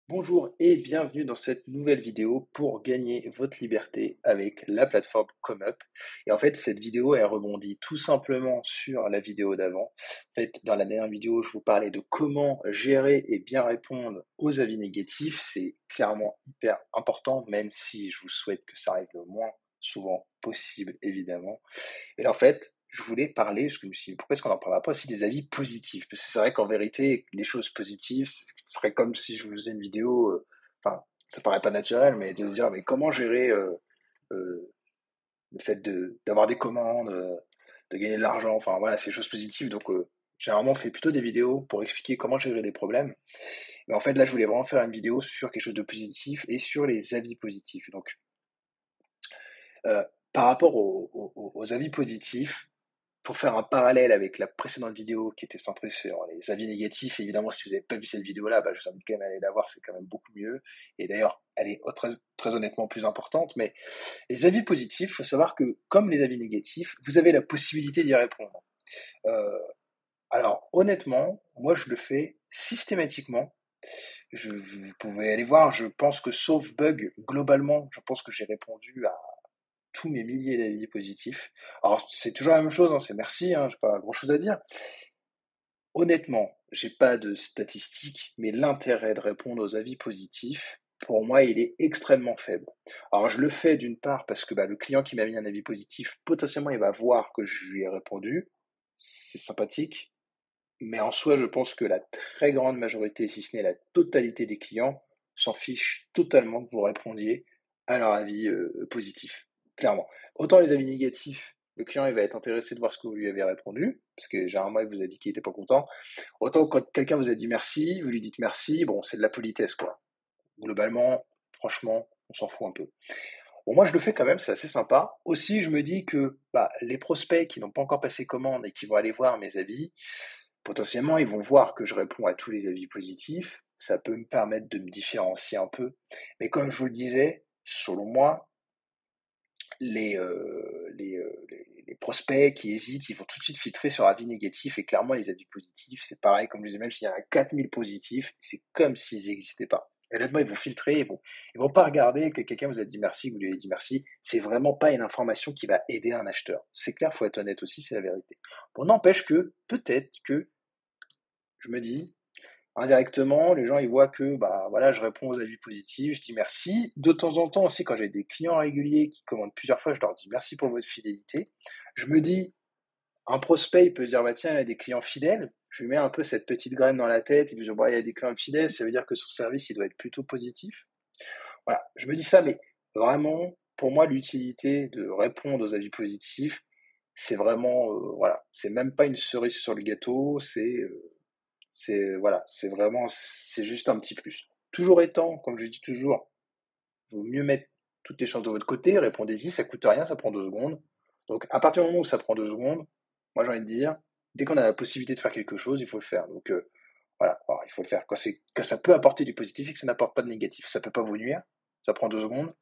Bonjour et bienvenue dans cette nouvelle vidéo pour gagner votre liberté avec la plateforme ComeUp. Et en fait, cette vidéo, elle rebondit tout simplement sur la vidéo d'avant. En fait, dans la dernière vidéo, je vous parlais de comment gérer et bien répondre aux avis négatifs. C'est clairement hyper important, même si je vous souhaite que ça arrive le moins souvent possible, évidemment. Et là, en fait, je voulais parler, parce que je me suis dit, pourquoi est-ce qu'on n'en parlera pas aussi des avis positifs? Parce que c'est vrai qu'en vérité, les choses positives, ce serait comme si je vous faisais une vidéo, enfin, ça paraît pas naturel, mais de se dire, mais comment gérer euh, le fait d'avoir des commandes, de gagner de l'argent, enfin voilà, c'est des choses positives. Donc, généralement, on fait plutôt des vidéos pour expliquer comment gérer des problèmes. Mais en fait, là, je voulais vraiment faire une vidéo sur quelque chose de positif et sur les avis positifs. Donc, euh, par rapport aux avis positifs, pour faire un parallèle avec la précédente vidéo qui était centrée sur les avis négatifs, évidemment, si vous n'avez pas vu cette vidéo-là, bah, je vous invite quand même à aller la voir, c'est quand même beaucoup mieux. Et d'ailleurs, elle est très, très honnêtement plus importante. Mais les avis positifs, il faut savoir que, comme les avis négatifs, vous avez la possibilité d'y répondre. Euh, alors, honnêtement, moi, je le fais systématiquement. Vous pouvez aller voir, je pense que sauf bug, globalement, je pense que j'ai répondu à tous mes milliers d'avis positifs. Alors, c'est toujours la même chose, hein, c'est merci, hein, j'ai pas grand chose à dire. Honnêtement, j'ai pas de statistiques, mais l'intérêt de répondre aux avis positifs, pour moi, il est extrêmement faible. Alors, je le fais d'une part parce que bah, le client qui m'a mis un avis positif, potentiellement, il va voir que je lui ai répondu. C'est sympathique. Mais en soi, je pense que la très grande majorité, si ce n'est la totalité des clients, s'en fichent totalement que vous répondiez à leur avis positif. Clairement. Autant les avis négatifs, le client il va être intéressé de voir ce que vous lui avez répondu, parce que généralement il vous a dit qu'il n'était pas content. Autant quand quelqu'un vous a dit merci, vous lui dites merci, bon, c'est de la politesse, quoi. Globalement, franchement, on s'en fout un peu. Bon, moi je le fais quand même, c'est assez sympa. Aussi, je me dis que bah, les prospects qui n'ont pas encore passé commande et qui vont aller voir mes avis, potentiellement, ils vont voir que je réponds à tous les avis positifs. Ça peut me permettre de me différencier un peu. Mais comme je vous le disais, selon moi, les prospects qui hésitent, ils vont tout de suite filtrer sur avis négatif et clairement les avis positifs, c'est pareil, comme je disais, même s'il y en a 4000 positifs, c'est comme s'ils n'existaient pas. Et honnêtement, ils vont filtrer, ils vont pas regarder que quelqu'un vous a dit merci, que vous lui avez dit merci. C'est vraiment pas une information qui va aider un acheteur. C'est clair, faut être honnête aussi, c'est la vérité. Bon, n'empêche que, peut-être que, je me dis, indirectement, les gens ils voient que bah voilà, je réponds aux avis positifs, je dis merci. De temps en temps aussi, quand j'ai des clients réguliers qui commandent plusieurs fois, je leur dis merci pour votre fidélité. Je me dis, un prospect il peut se dire bah tiens, il y a des clients fidèles. Je lui mets un peu cette petite graine dans la tête, il me dit bah il y a des clients fidèles, ça veut dire que son service il doit être plutôt positif. Voilà, je me dis ça, mais vraiment, pour moi, l'utilité de répondre aux avis positifs, c'est vraiment, voilà, c'est même pas une cerise sur le gâteau, c'est voilà, c'est vraiment, c'est juste un petit plus. Toujours étant, comme je dis toujours, il vaut mieux mettre toutes les chances de votre côté, répondez-y, ça coûte rien, ça prend 2 secondes. Donc à partir du moment où ça prend 2 secondes, moi j'ai envie de dire, dès qu'on a la possibilité de faire quelque chose, il faut le faire. Donc voilà, alors, il faut le faire. Quand ça peut apporter du positif et que ça n'apporte pas de négatif, ça peut pas vous nuire, ça prend 2 secondes.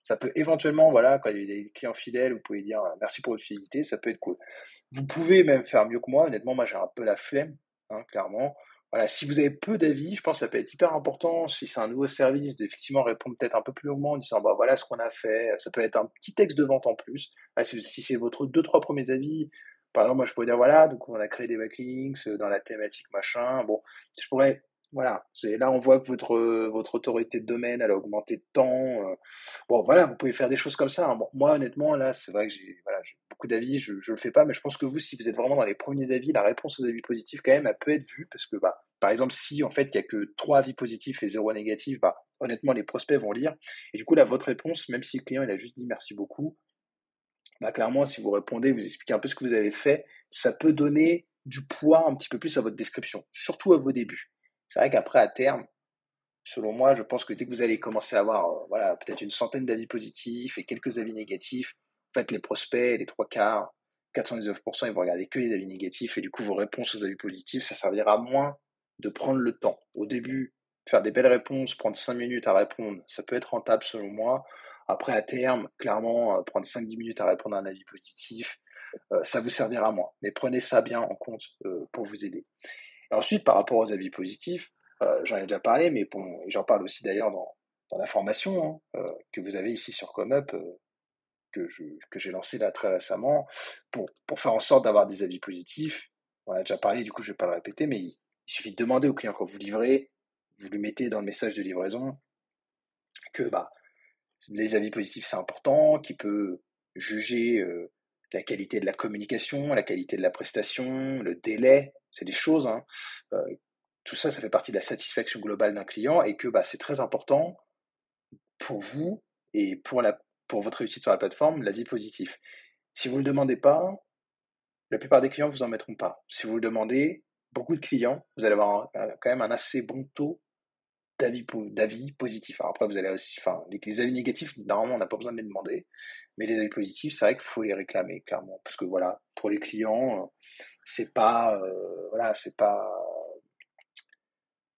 Ça peut éventuellement, voilà, quand il y a des clients fidèles, vous pouvez dire merci pour votre fidélité, ça peut être cool. Vous pouvez même faire mieux que moi, honnêtement, moi j'ai un peu la flemme, hein, clairement. Voilà, si vous avez peu d'avis, je pense que ça peut être hyper important, si c'est un nouveau service, d'effectivement répondre peut-être un peu plus longuement en disant bah voilà ce qu'on a fait, ça peut être un petit texte de vente en plus. Ah, si c'est votre deux trois premiers avis, par exemple, moi je pourrais dire voilà, donc on a créé des backlinks dans la thématique machin. Bon, je pourrais, voilà, là on voit que votre autorité de domaine elle a augmenté de temps. Bon, voilà, vous pouvez faire des choses comme ça, hein. Bon, moi, honnêtement, là, c'est vrai que j'ai beaucoup d'avis, je le fais pas, mais je pense que vous, si vous êtes vraiment dans les premiers avis, la réponse aux avis positifs, quand même, elle peut être vue, parce que, bah, par exemple, si, en fait, il y a que 3 avis positifs et 0 négatif, bah, honnêtement, les prospects vont lire. Et du coup, là, votre réponse, même si le client, il a juste dit merci beaucoup, bah, clairement, si vous répondez, vous expliquez un peu ce que vous avez fait, ça peut donner du poids un petit peu plus à votre description, surtout à vos débuts. C'est vrai qu'après, à terme, selon moi, je pense que dès que vous allez commencer à avoir voilà, peut-être une centaine d'avis positifs et quelques avis négatifs, en fait, les prospects, les trois quarts, 99%, ils vont regarder que les avis négatifs et du coup, vos réponses aux avis positifs, ça servira moins de prendre le temps. Au début, faire des belles réponses, prendre 5 minutes à répondre, ça peut être rentable selon moi. Après, à terme, clairement, prendre 5-10 minutes à répondre à un avis positif, ça vous servira moins. Mais prenez ça bien en compte pour vous aider. Et ensuite, par rapport aux avis positifs, J'en ai déjà parlé, mais bon, et j'en parle aussi d'ailleurs dans la formation, hein, que vous avez ici sur ComeUp, que j'ai lancé là très récemment, pour faire en sorte d'avoir des avis positifs. On a déjà parlé, du coup je vais pas le répéter, mais il suffit de demander au client quand vous livrez, vous lui mettez dans le message de livraison que bah, les avis positifs c'est important, qu'il peut juger la qualité de la communication, la qualité de la prestation, le délai, c'est des choses, hein. Euh, tout ça, ça fait partie de la satisfaction globale d'un client et que bah, c'est très important pour vous et pour votre réussite sur la plateforme, l'avis positif. Si vous ne le demandez pas, la plupart des clients vous en mettront pas. Si vous le demandez, beaucoup de clients, vous allez avoir quand même un assez bon taux d'avis positifs. Alors après, vous allez aussi, enfin, les avis négatifs, normalement, on n'a pas besoin de les demander, mais les avis positifs, c'est vrai qu'il faut les réclamer, clairement, parce que voilà, pour les clients, c'est pas, voilà, c'est pas,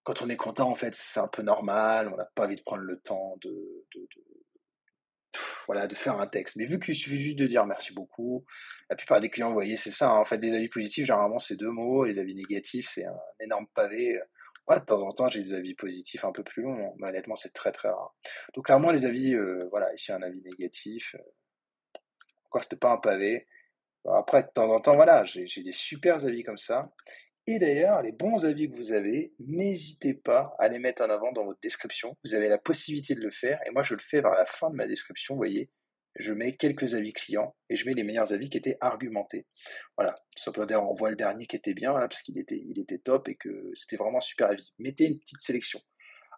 quand on est content, en fait, c'est un peu normal, on n'a pas envie de prendre le temps voilà, de faire un texte. Mais vu qu'il suffit juste de dire merci beaucoup, la plupart des clients, vous voyez, c'est ça, hein. En fait, des avis positifs, généralement, c'est 2 mots, les avis négatifs, c'est un énorme pavé. Ouais, de temps en temps, j'ai des avis positifs un peu plus longs, mais honnêtement, c'est très, très rare. Donc clairement, les avis, voilà, ici un avis négatif, encore c'était pas un pavé. Bon, après, de temps en temps, voilà, j'ai des super avis comme ça. Et d'ailleurs, les bons avis que vous avez, n'hésitez pas à les mettre en avant dans votre description. Vous avez la possibilité de le faire, et moi je le fais vers la fin de ma description, vous voyez. Je mets quelques avis clients, et je mets les meilleurs avis qui étaient argumentés. Voilà, tout simplement, d'ailleurs, on voit le dernier qui était bien, là, parce qu'il était top, et que c'était vraiment un super avis. Mettez une petite sélection.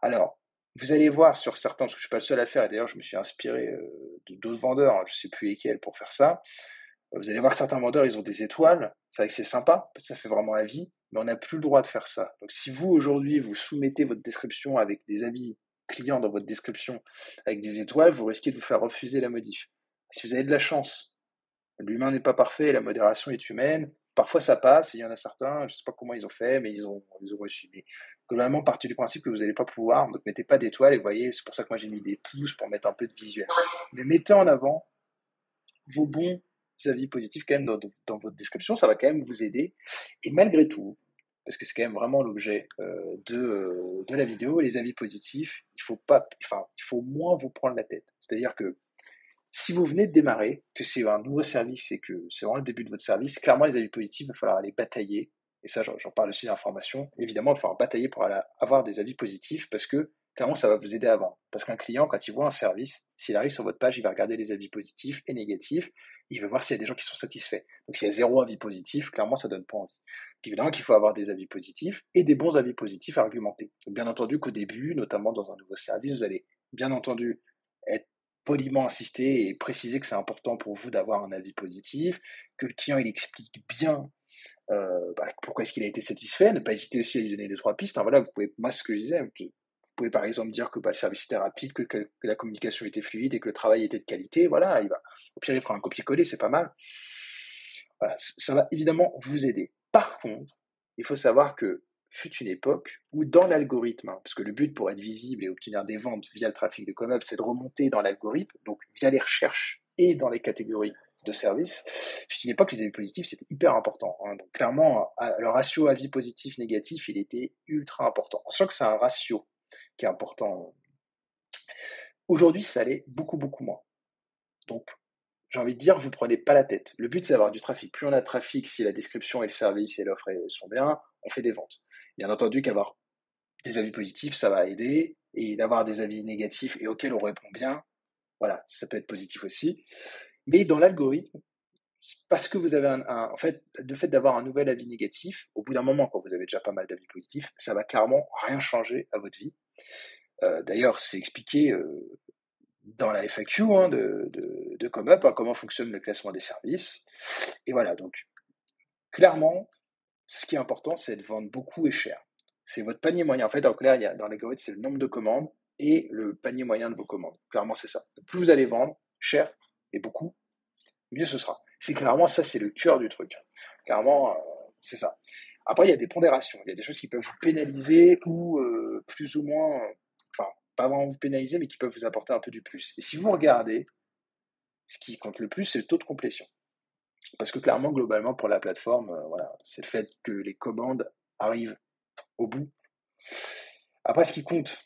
Alors, vous allez voir sur certains, parce que je ne suis pas le seul à le faire, et d'ailleurs je me suis inspiré de d'autres vendeurs, hein, je ne sais plus lesquels, pour faire ça. Vous allez voir que certains vendeurs, ils ont des étoiles. C'est vrai que c'est sympa, parce que ça fait vraiment la vie, mais on n'a plus le droit de faire ça. Donc si vous, aujourd'hui, vous soumettez votre description avec des avis clients dans votre description avec des étoiles, vous risquez de vous faire refuser la modif. Si vous avez de la chance, l'humain n'est pas parfait, la modération est humaine. Parfois ça passe, il y en a certains, je ne sais pas comment ils ont fait, mais ils ont reçu. Mais globalement, partez du principe que vous n'allez pas pouvoir, donc mettez pas d'étoiles, et vous voyez, c'est pour ça que moi j'ai mis des pouces pour mettre un peu de visuel. Mais mettez en avant vos bons avis positifs quand même dans votre description, ça va quand même vous aider. Et malgré tout, parce que c'est quand même vraiment l'objet de la vidéo, les avis positifs, il faut moins vous prendre la tête. C'est-à-dire que si vous venez de démarrer, que c'est un nouveau service et que c'est vraiment le début de votre service, clairement les avis positifs, il va falloir aller batailler. Et ça, j'en parle aussi dans la formation. Évidemment, il va falloir batailler pour avoir des avis positifs parce que clairement, ça va vous aider à vendre. Parce qu'un client, quand il voit un service, s'il arrive sur votre page, il va regarder les avis positifs et négatifs. Il va voir s'il y a des gens qui sont satisfaits. Donc, s'il y a 0 avis positif, clairement, ça donne pas envie. Donc, évidemment qu'il faut avoir des avis positifs et des bons avis positifs argumentés. Donc, bien entendu qu'au début, notamment dans un nouveau service, vous allez bien entendu être poliment insister et préciser que c'est important pour vous d'avoir un avis positif, que le client il explique bien pourquoi est-ce qu'il a été satisfait, ne pas hésiter aussi à lui donner deux trois pistes. Hein, voilà, vous pouvez, moi ce que je disais, vous pouvez par exemple dire que le service était rapide, que la communication était fluide et que le travail était de qualité. Voilà, au pire il fera un copier-coller, c'est pas mal. Voilà, ça va évidemment vous aider. Par contre, il faut savoir que fut une époque où dans l'algorithme, hein, parce que le but pour être visible et obtenir des ventes via le trafic de ComeUp, c'est de remonter dans l'algorithme, donc via les recherches et dans les catégories de services. Fut une époque, les avis positifs, c'était hyper important. Hein. Donc clairement, le ratio avis positif négatif, il était ultra important. Sachant que c'est un ratio qui est important. Aujourd'hui, ça allait beaucoup, beaucoup moins. Donc, j'ai envie de dire, vous prenez pas la tête. Le but, c'est d'avoir du trafic. Plus on a de trafic, si la description et le service et l'offre sont bien, on fait des ventes. Bien entendu qu'avoir des avis positifs, ça va aider, et d'avoir des avis négatifs et auxquels on répond bien, voilà, ça peut être positif aussi. Mais dans l'algorithme, parce que vous avez en fait, le fait d'avoir un nouvel avis négatif, au bout d'un moment, quand vous avez déjà pas mal d'avis positifs, ça va clairement rien changer à votre vie. D'ailleurs, c'est expliqué dans la FAQ hein, de ComeUp, hein, comment fonctionne le classement des services. Et voilà, donc clairement, ce qui est important, c'est de vendre beaucoup et cher. C'est votre panier moyen. En fait, en clair, dans l'algorithme, c'est le nombre de commandes et le panier moyen de vos commandes. Clairement, c'est ça. Plus vous allez vendre cher et beaucoup, mieux ce sera. C'est clairement ça, c'est le cœur du truc. Clairement, c'est ça. Après, il y a des pondérations. Il y a des choses qui peuvent vous pénaliser ou plus ou moins, enfin, pas vraiment vous pénaliser, mais qui peuvent vous apporter un peu du plus. Et si vous regardez, ce qui compte le plus, c'est le taux de complétion. Parce que clairement, globalement, pour la plateforme, voilà, c'est le fait que les commandes arrivent au bout Après, ce qui compte,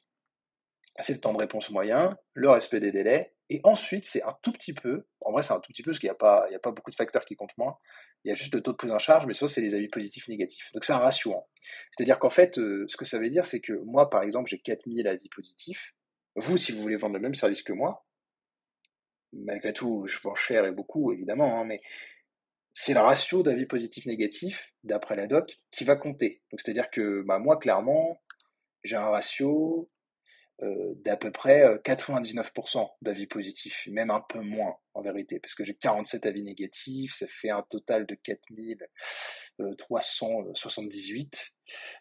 c'est le temps de réponse moyen, le respect des délais, et ensuite, c'est un tout petit peu, en vrai, c'est un tout petit peu, parce qu'il y a pas beaucoup de facteurs qui comptent moins. Il y a juste le taux de prise en charge, mais ça, c'est les avis positifs, négatifs. Donc, c'est un ratio, hein. C'est-à-dire qu'en fait, ce que ça veut dire, c'est que moi, par exemple, j'ai 4000 avis positifs. Vous, si vous voulez vendre le même service que moi, malgré tout, je vends cher et beaucoup, évidemment, hein, mais c'est le ratio d'avis positifs, négatifs, d'après la doc, qui va compter. Donc, c'est-à-dire que, bah, moi, clairement, j'ai un ratio d'à peu près 99% d'avis positifs, même un peu moins en vérité, parce que j'ai 47 avis négatifs, ça fait un total de 4378.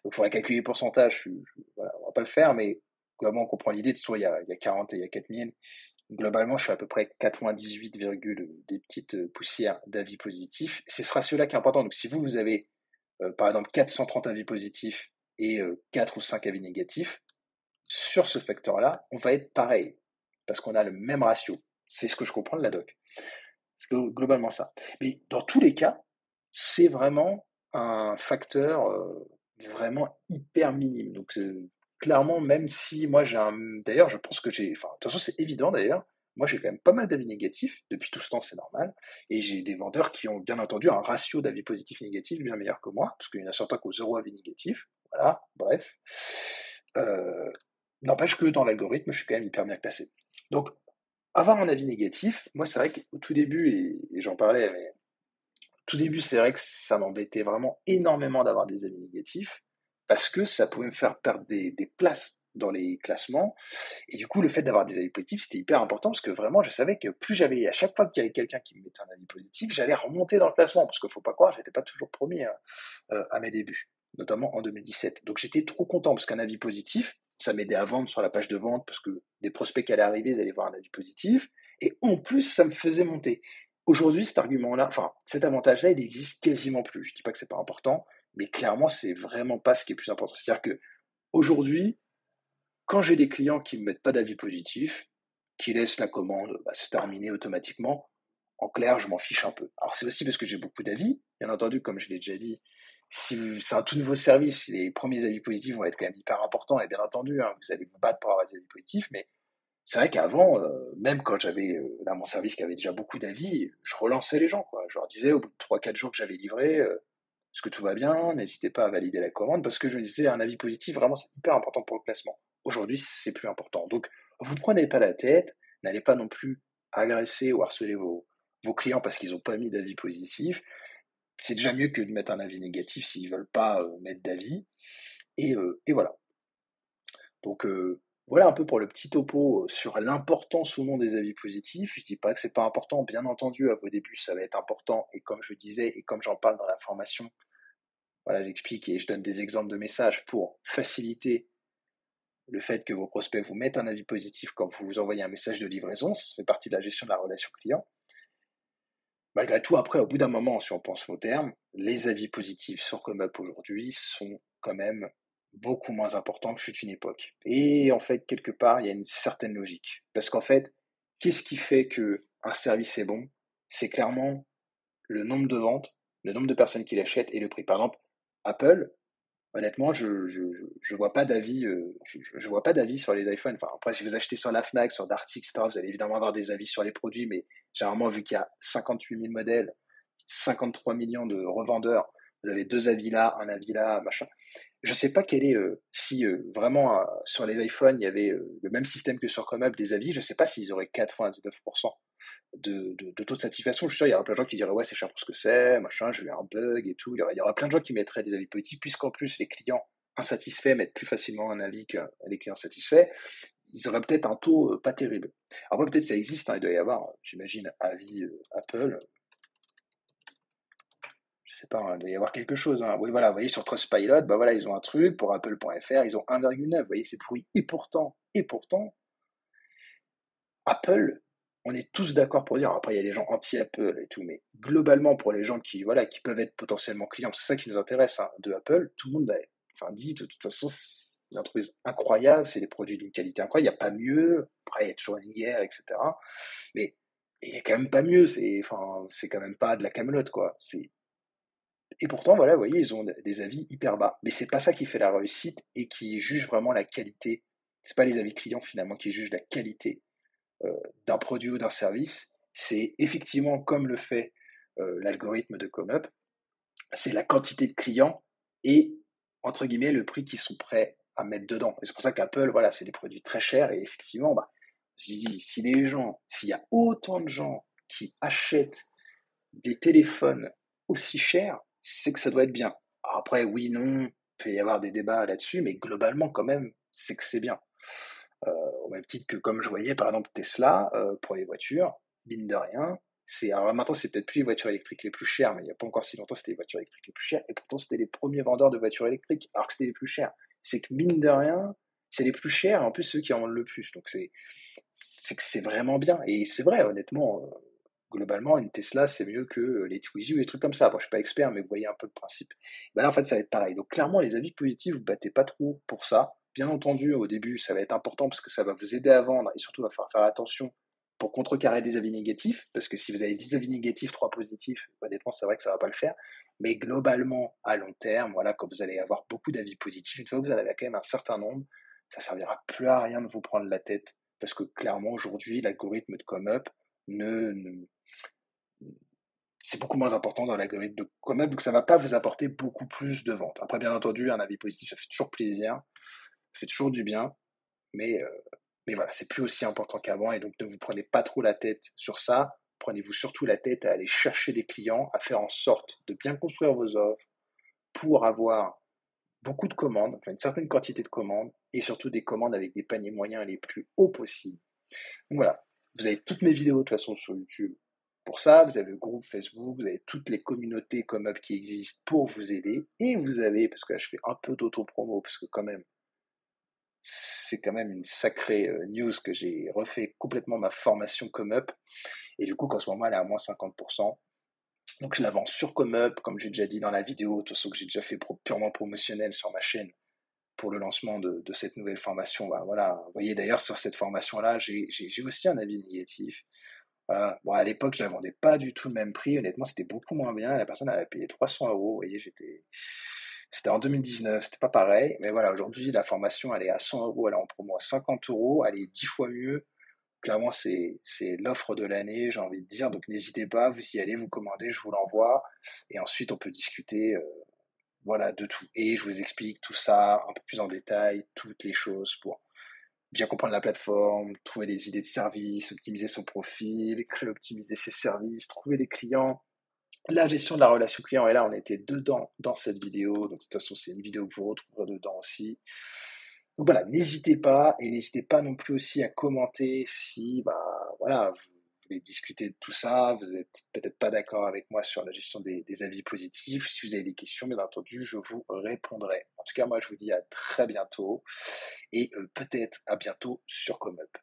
Donc il faudrait calculer les pourcentages, voilà, on va pas le faire, mais globalement on comprend l'idée, il y a 40 et il y a 4000. Globalement, je suis à peu près 98, des petites poussières d'avis positifs. C'est ce ratio-là qui est important. Donc si vous avez par exemple 430 avis positifs et 4 ou 5 avis négatifs, sur ce facteur-là, on va être pareil, parce qu'on a le même ratio. C'est ce que je comprends de la doc. C'est globalement ça. Mais dans tous les cas, c'est vraiment un facteur vraiment hyper minime. Donc clairement, même si moi j'ai un... D'ailleurs, je pense que j'ai... Enfin, de toute façon, c'est évident d'ailleurs. Moi, j'ai quand même pas mal d'avis négatifs. Depuis tout ce temps, c'est normal. Et j'ai des vendeurs qui ont bien entendu un ratio d'avis positifs et négatifs bien meilleur que moi, parce qu'il y en a certains qui ont zéro avis négatif. Voilà, bref. Euh, N'empêche que dans l'algorithme, je suis quand même hyper bien classé. Donc, avoir un avis négatif, moi, c'est vrai qu'au tout début, et j'en parlais, mais au tout début, c'est vrai que ça m'embêtait vraiment énormément d'avoir des avis négatifs, parce que ça pouvait me faire perdre des places dans les classements. Et du coup, le fait d'avoir des avis positifs, c'était hyper important, parce que vraiment, je savais que plus j'avais, à chaque fois qu'il y avait quelqu'un qui me mettait un avis positif, j'allais remonter dans le classement, parce qu'il faut pas croire, j'étais pas toujours premier à mes débuts, notamment en 2017. Donc j'étais trop content parce qu'un avis positif, ça m'aidait à vendre sur la page de vente parce que des prospects qui allaient arriver, ils allaient voir un avis positif. Et en plus, ça me faisait monter. Aujourd'hui, cet argument-là, enfin, cet avantage-là, il existe quasiment plus. Je dis pas que c'est pas important, mais clairement, c'est vraiment pas ce qui est plus important. C'est-à-dire que aujourd'hui, quand j'ai des clients qui me mettent pas d'avis positif, qui laissent la commande se terminer automatiquement, en clair, je m'en fiche un peu. Alors c'est aussi parce que j'ai beaucoup d'avis, bien entendu, comme je l'ai déjà dit, si c'est un tout nouveau service, les premiers avis positifs vont être quand même hyper importants, et bien entendu, hein, vous allez vous battre pour avoir des avis positifs, mais c'est vrai qu'avant, même quand j'avais là mon service qui avait déjà beaucoup d'avis, je relançais les gens, quoi. Je leur disais au bout de 3-4 jours que j'avais livré, est-ce que tout va bien? N'hésitez pas à valider la commande, parce que je me disais un avis positif, vraiment, c'est hyper important pour le classement. Aujourd'hui, c'est plus important. Donc, vous prenez pas la tête, n'allez pas non plus agresser ou harceler vos clients parce qu'ils n'ont pas mis d'avis positif. C'est déjà mieux que de mettre un avis négatif s'ils veulent pas mettre d'avis. Et voilà. Donc voilà un peu pour le petit topo sur l'importance ou non des avis positifs. Je dis pas que c'est pas important, bien entendu, à vos débuts ça va être important, et comme je disais et comme j'en parle dans la formation, voilà, j'explique et je donne des exemples de messages pour faciliter le fait que vos prospects vous mettent un avis positif quand vous vous envoyez un message de livraison. Ça fait partie de la gestion de la relation client. Malgré tout, après, au bout d'un moment, si on pense au terme, les avis positifs sur ComeUp aujourd'hui sont quand même beaucoup moins importants que fut une époque. Et en fait, quelque part, il y a une certaine logique. Parce qu'en fait, qu'est-ce qui fait que un service est bon? C'est clairement le nombre de ventes, le nombre de personnes qui l'achètent et le prix. Par exemple, Apple, honnêtement, je vois pas d'avis, je vois pas d'avis sur les iPhones. Enfin, après, si vous achetez sur la Fnac, sur Darty, etc., vous allez évidemment avoir des avis sur les produits, mais généralement, vu qu'il y a 58 000 modèles, 53 millions de revendeurs, vous avez deux avis là, un avis là, machin. Je sais pas quel est, si vraiment sur les iPhones, il y avait le même système que sur ComeUp des avis, je sais pas s'ils auraient 99% de taux de satisfaction. Je suis sûr, il y aura plein de gens qui diraient ouais, c'est cher pour ce que c'est, machin, j'ai eu un bug et tout. Il y aura plein de gens qui mettraient des avis positifs, puisqu'en plus, les clients insatisfaits mettent plus facilement un avis que les clients satisfaits. Ils auraient peut-être un taux pas terrible. Après, peut-être ça existe, hein, il doit y avoir, j'imagine, avis Apple. Je sais pas, hein, il doit y avoir quelque chose, hein. Oui, voilà, vous voyez, sur Trustpilot, bah voilà, ils ont un truc, pour Apple.fr, ils ont 1,9, vous voyez, c'est pourri. Et pourtant, Apple, on est tous d'accord pour dire, après il y a des gens anti-Apple et tout, mais globalement pour les gens qui, voilà, qui peuvent être potentiellement clients, c'est ça qui nous intéresse hein, de Apple, tout le monde dit de toute façon c'est une entreprise incroyable, c'est des produits d'une qualité incroyable, il n'y a pas mieux, après il y a toujours une guerre, etc. Mais il n'y a quand même pas mieux, c'est quand même pas de la camelote quoi. Et pourtant, voilà, vous voyez, ils ont des avis hyper bas. Mais c'est pas ça qui fait la réussite et qui juge vraiment la qualité. C'est pas les avis clients finalement qui jugent la qualité d'un produit ou d'un service. C'est effectivement comme le fait l'algorithme de ComeUp, c'est la quantité de clients et entre guillemets le prix qu'ils sont prêts à mettre dedans. Et c'est pour ça qu'Apple, voilà, c'est des produits très chers et effectivement, bah, je dis, si les gens, s'il y a autant de gens qui achètent des téléphones aussi chers, c'est que ça doit être bien. Alors après, oui, non, il peut y avoir des débats là-dessus, mais globalement, quand même, c'est que c'est bien. Au même titre que, comme je voyais, par exemple, Tesla, pour les voitures, mine de rien, alors maintenant, c'est peut-être plus les voitures électriques les plus chères, mais il n'y a pas encore si longtemps, c'était les voitures électriques les plus chères, et pourtant, c'était les premiers vendeurs de voitures électriques, alors que c'était les plus chères. C'est que, mine de rien, c'est les plus chers, et en plus, ceux qui en vendent le plus. Donc, c'est que c'est vraiment bien. Et c'est vrai, honnêtement, globalement, une Tesla, c'est mieux que les Twizy ou les trucs comme ça. Bon, je suis pas expert, mais vous voyez un peu le principe. Ben là, en fait, ça va être pareil. Donc, clairement, les avis positifs, vous battez pas trop pour ça. Bien entendu, au début, ça va être important parce que ça va vous aider à vendre et surtout, il va falloir faire attention pour contrecarrer des avis négatifs. Parce que si vous avez 10 avis négatifs, 3 positifs, honnêtement, c'est vrai que ça va pas le faire. Mais globalement, à long terme, voilà, quand vous allez avoir beaucoup d'avis positifs, une fois que vous en avez quand même un certain nombre, ça servira plus à rien de vous prendre la tête. Parce que clairement, aujourd'hui, l'algorithme de ComeUp ne, c'est beaucoup moins important dans l'algorithme de ComeUp, donc ça ne va pas vous apporter beaucoup plus de ventes. Après, bien entendu, un avis positif, ça fait toujours plaisir, ça fait toujours du bien, mais, euh, mais voilà, c'est plus aussi important qu'avant, et donc ne vous prenez pas trop la tête sur ça, prenez-vous surtout la tête à aller chercher des clients, à faire en sorte de bien construire vos offres pour avoir beaucoup de commandes, enfin une certaine quantité de commandes, et surtout des commandes avec des paniers moyens les plus hauts possibles. Donc voilà, vous avez toutes mes vidéos de toute façon sur YouTube. Pour ça, vous avez le groupe Facebook, vous avez toutes les communautés comme Up qui existent pour vous aider. Et vous avez, parce que là je fais un peu d'auto-promo, parce que quand même, c'est quand même une sacrée news que j'ai refait complètement ma formation ComeUp. Et du coup, qu'en ce moment, elle est à moins 50%. Donc je la vends sur ComeUp, comme j'ai déjà dit dans la vidéo, de toute façon que j'ai déjà fait purement promotionnel sur ma chaîne pour le lancement de cette nouvelle formation. Bah, voilà. Vous voyez d'ailleurs sur cette formation-là, j'ai aussi un avis négatif. Voilà. Bon, à l'époque, je la vendais pas du tout le même prix. Honnêtement, c'était beaucoup moins bien. La personne avait payé 300 euros. Vous voyez, c'était en 2019, c'était pas pareil. Mais voilà, aujourd'hui, la formation, elle est à 100 euros. Elle est en promo à 50 euros. Elle est 10 fois mieux. Clairement, c'est l'offre de l'année, j'ai envie de dire. Donc, n'hésitez pas, vous y allez, vous commandez, je vous l'envoie. Et ensuite, on peut discuter, voilà, de tout. Et je vous explique tout ça un peu plus en détail, toutes les choses pour bien comprendre la plateforme, trouver des idées de services, optimiser son profil, créer, optimiser ses services, trouver des clients, la gestion de la relation client. Et là, on était dedans dans cette vidéo. Donc, de toute façon, c'est une vidéo que vous retrouverez dedans aussi. Donc voilà, n'hésitez pas et n'hésitez pas non plus aussi à commenter si, bah, voilà, vous voulez discuter de tout ça, vous êtes peut-être pas d'accord avec moi sur la gestion des avis positifs. Si vous avez des questions, bien entendu, je vous répondrai. En tout cas, moi, je vous dis à très bientôt et peut-être à bientôt sur ComeUp.